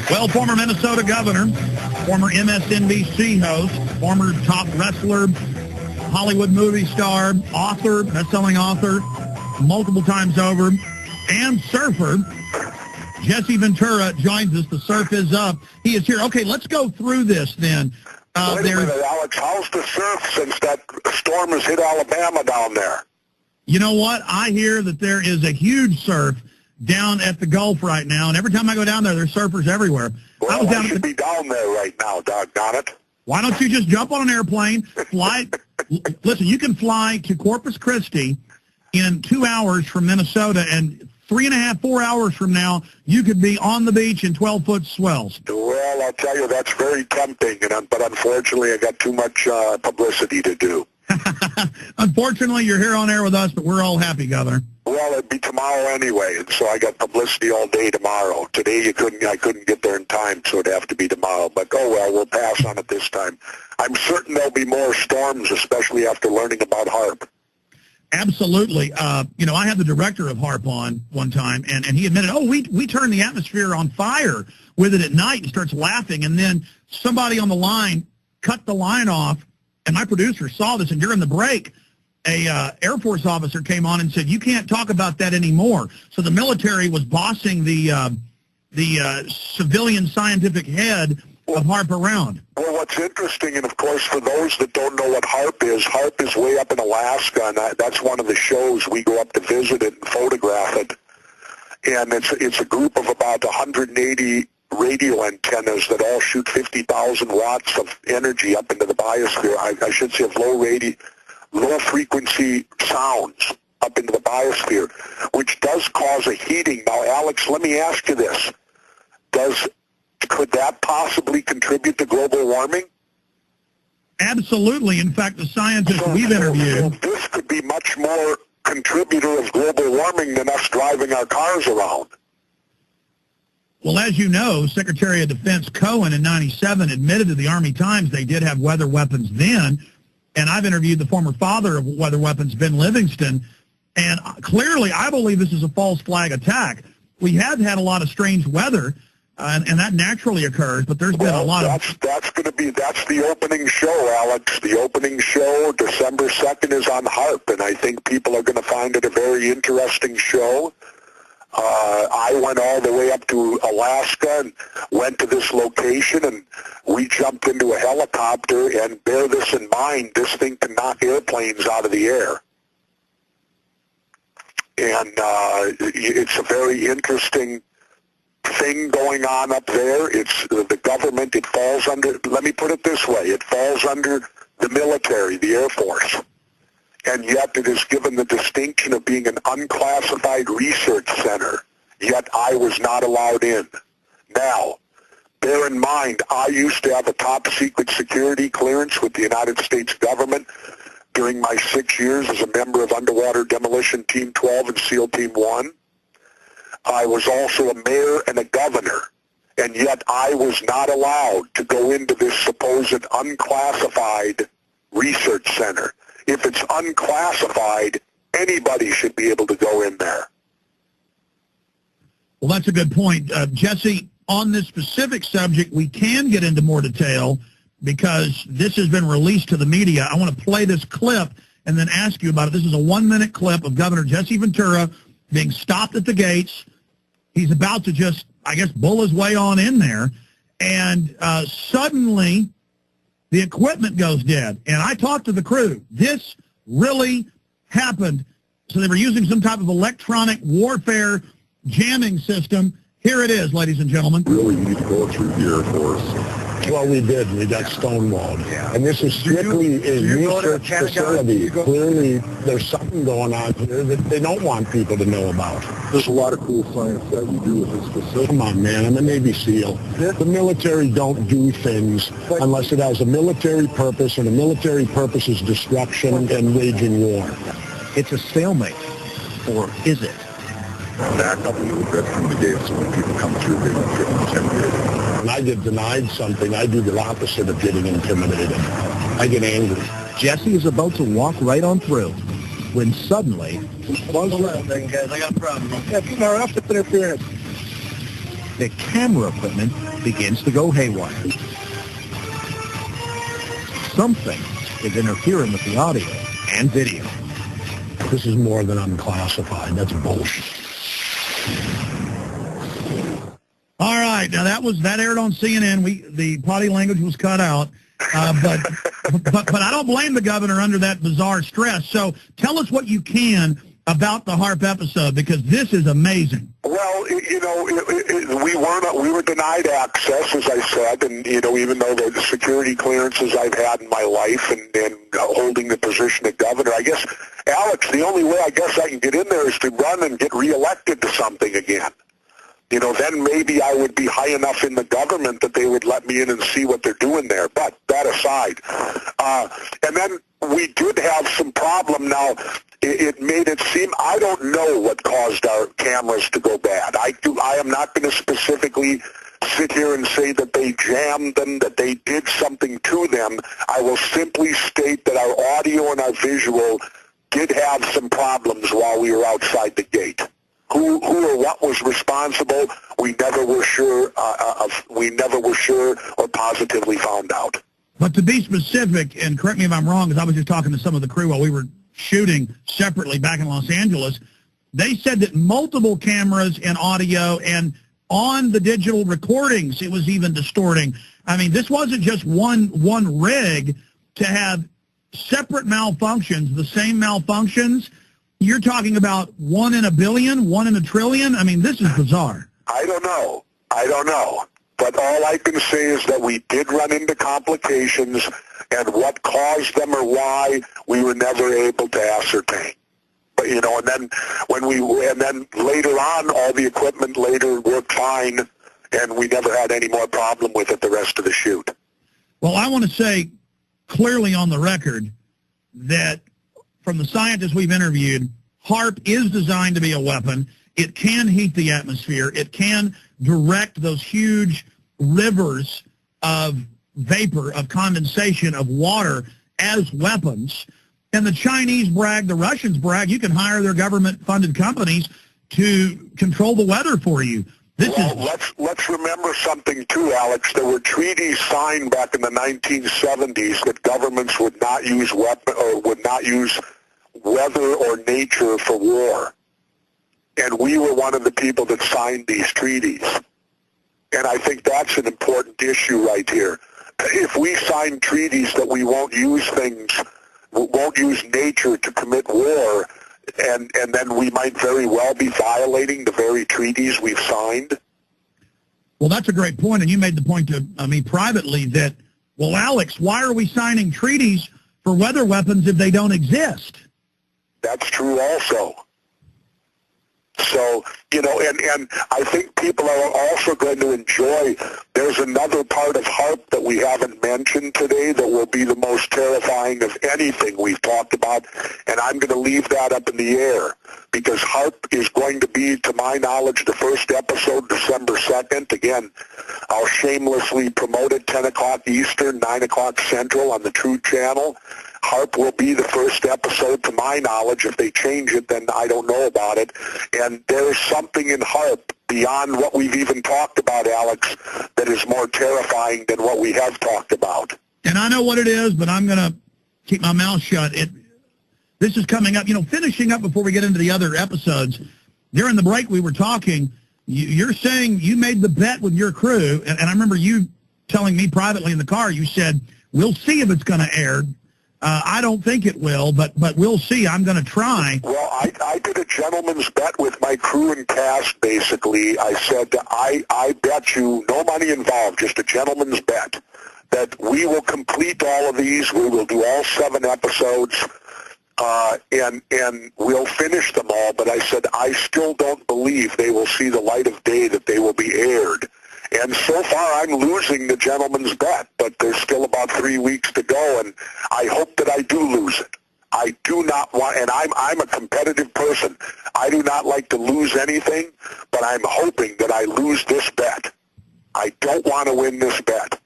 Well, former Minnesota governor, former MSNBC host, former top wrestler, Hollywood movie star, author, best-selling author, multiple times over, and surfer, Jesse Ventura joins us. The surf is up. He is here. Okay, let's go through this then. Wait a minute, Alex. How's the surf since that storm has hit Alabama down there? You know what? I hear that there is a huge surf down at the Gulf right now, and every time I go down there, there's surfers everywhere. Well, I should be down there right now, doggone it. Why don't you just jump on an airplane, fly? Listen, you can fly to Corpus Christi in 2 hours from Minnesota, and 3.5, 4 hours from now, you could be on the beach in 12-foot swells. Well, I'll tell you, that's very tempting, but unfortunately, I got too much publicity to do. Unfortunately, you're here on air with us, but we're all happy, Governor. Well, it'd be tomorrow anyway, and so I got publicity all day tomorrow. Today, I couldn't get there in time, so it'd have to be tomorrow. But, oh, well, we'll pass on it this time. I'm certain there'll be more storms, especially after learning about HAARP. Absolutely. You know, I had the director of HAARP on one time, and he admitted, oh, we turn the atmosphere on fire with it at night, and starts laughing. And then somebody on the line cut the line off, and my producer saw this, and during the break, a Air Force officer came on and said, you can't talk about that anymore. So the military was bossing the civilian scientific head of HAARP around. Well, what's interesting, and of course, for those that don't know what HAARP is way up in Alaska, and that's one of the shows. We go up to visit it and photograph it. And it's a group of about 180 radio antennas that all shoot 50,000 watts of energy up into the biosphere. I should say of low-frequency sounds up into the biosphere, which does cause a heating. Now, Alex, let me ask you this. Could that possibly contribute to global warming? Absolutely. In fact, the scientists we've interviewed... So this could be much more contributor of global warming than us driving our cars around. Well, as you know, Secretary of Defense Cohen in 97 admitted to the Army Times they did have weather weapons then, and I've interviewed the former father of weather weapons, Ben Livingston, and clearly I believe this is a false flag attack. We have had a lot of strange weather, and that naturally occurs, but there's been a lot of... That's the opening show, Alex. The opening show, December 2nd, is on HAARP, and I think people are going to find it a very interesting show. I went all the way up to Alaska and went to this location, and we jumped into a helicopter, and bear this in mind, this thing can knock airplanes out of the air. And it's a very interesting thing going on up there. It's the government. It falls under, let me put it this way, it falls under the military, the Air Force. And yet it is given the distinction of being an unclassified research center, yet I was not allowed in. Now, bear in mind, I used to have a top-secret security clearance with the United States government during my 6 years as a member of Underwater Demolition Team 12 and SEAL Team 1. I was also a mayor and a governor, and yet I was not allowed to go into this supposed unclassified research center. If it's unclassified, anybody should be able to go in there. Well, that's a good point. Jesse, on this specific subject, we can get into more detail because this has been released to the media. I want to play this clip and then ask you about it. This is a 1-minute clip of Governor Jesse Ventura being stopped at the gates. He's about to just, I guess, bull his way on in there. And suddenly the equipment goes dead. And I talked to the crew. This really happened. So they were using some type of electronic warfare jamming system. Here it is, ladies and gentlemen. Really need to go through the Air Force. Well, we did. We got stonewalled. Yeah. And this is strictly a research facility. Clearly, there's something going on here that they don't want people to know about. There's a lot of cool science that we do with this facility. Come on, man. I'm a Navy SEAL. Yeah. The military don't do things unless it has a military purpose, and the military purpose is destruction and waging war. It's a stalemate, or is it? Back up a little bit from the gates when people come through, they don't feel intimidated. When I get denied something, I do the opposite of getting intimidated. I get angry. Jesse is about to walk right on through when suddenly... Hold on a second, guys. I got a problem. Yeah, enough interference. the camera equipment begins to go haywire. Something is interfering with the audio and video. This is more than unclassified. That's bullshit. All right, now that aired on CNN. The potty language was cut out, but I don't blame the governor under that bizarre stress. So tell us what you can about the HAARP episode, because this is amazing. Well, you know, we were denied access, as I said, and you know, even though the security clearances I've had in my life and holding the position of governor, I guess, Alex, the only way I guess I can get in there is to run and get reelected to something again. You know, then maybe I would be high enough in the government that they would let me in and see what they're doing there. But that aside, and then we did have some problem. Now, it made it seem, I don't know what caused our cameras to go bad. I am not going to specifically sit here and say that they jammed them, that they did something to them. I will simply state that our audio and our visual did have some problems while we were outside the gate. Who or what was responsible, we never were sure of. We never were sure or positively found out. But to be specific, and correct me if I'm wrong, because I was just talking to some of the crew while we were shooting separately back in Los Angeles, they said that multiple cameras and audio, and on the digital recordings, it was even distorting. I mean, this wasn't just one rig to have separate malfunctions, the same malfunctions. You're talking about 1 in a billion, 1 in a trillion? I mean, this is bizarre. I don't know. But all I can say is that we did run into complications, and what caused them or why, we were never able to ascertain. But, you know, and then later on, all the equipment later worked fine, and we never had any more problem with it the rest of the shoot. Well, I want to say clearly on the record that from the scientists we've interviewed, HAARP is designed to be a weapon. It can heat the atmosphere. It can direct those huge rivers of vapor, of condensation, of water as weapons. And the Chinese brag, the Russians brag, you can hire their government-funded companies to control the weather for you. Let's remember something too, Alex. There were treaties signed back in the 1970s that governments would not use weather or nature for war. And we were one of the people that signed these treaties. And I think that's an important issue right here. If we sign treaties that we won't use nature to commit war, and then we might very well be violating the very treaties we've signed. Well, that's a great point, and you made the point to me privately that, well, Alex, why are we signing treaties for weather weapons if they don't exist? That's true also. So, you know, and I think people are also going to enjoy, there's another part of HAARP that we haven't mentioned today that will be the most terrifying of anything we've talked about, and I'm going to leave that up in the air, because HAARP is going to be, to my knowledge, the first episode December 2nd. Again, I'll shamelessly promote it, 10 o'clock Eastern, 9 o'clock Central on the True Channel. HAARP will be the first episode, to my knowledge. If they change it, then I don't know about it. And there's something in HAARP beyond what we've even talked about, Alex, that is more terrifying than what we have talked about. And I know what it is, but I'm going to keep my mouth shut. This is coming up. You know, finishing up before we get into the other episodes, during the break we were talking, you're saying you made the bet with your crew, and I remember you telling me privately in the car, you said, we'll see if it's going to air. I don't think it will, but we'll see. I'm going to try. Well, I did a gentleman's bet with my crew and cast, basically. I said, I bet you, no money involved, just a gentleman's bet, that we will complete all of these. We will do all 7 episodes, and we'll finish them all. But I said, I still don't believe they will see the light of day, that they will be aired. And so far, I'm losing the gentleman's bet, but there's still about 3 weeks to go, and I hope that I do lose it. I do not want, and I'm a competitive person. I do not like to lose anything, but I'm hoping that I lose this bet. I don't want to win this bet.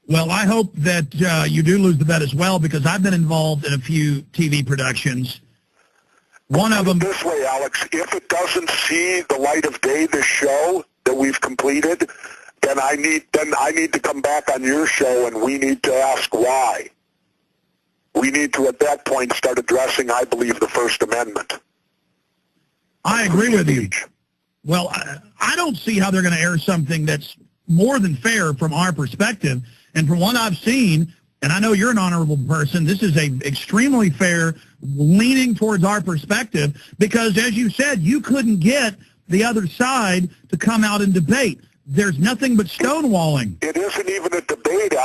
Well, I hope that you do lose the bet as well, because I've been involved in a few TV productions. One of them. This way, Alex, if it doesn't see the light of day, this show that we've completed, then I need to come back on your show and we need to ask why. We need to, at that point, start addressing, I believe, the First Amendment. I agree with you. Well, I don't see how they're going to air something that's more than fair from our perspective. And from what I've seen, and I know you're an honorable person, this is a extremely fair, leaning towards our perspective, because as you said, you couldn't get the other side to come out and debate. There's nothing but stonewalling. It isn't even a debate,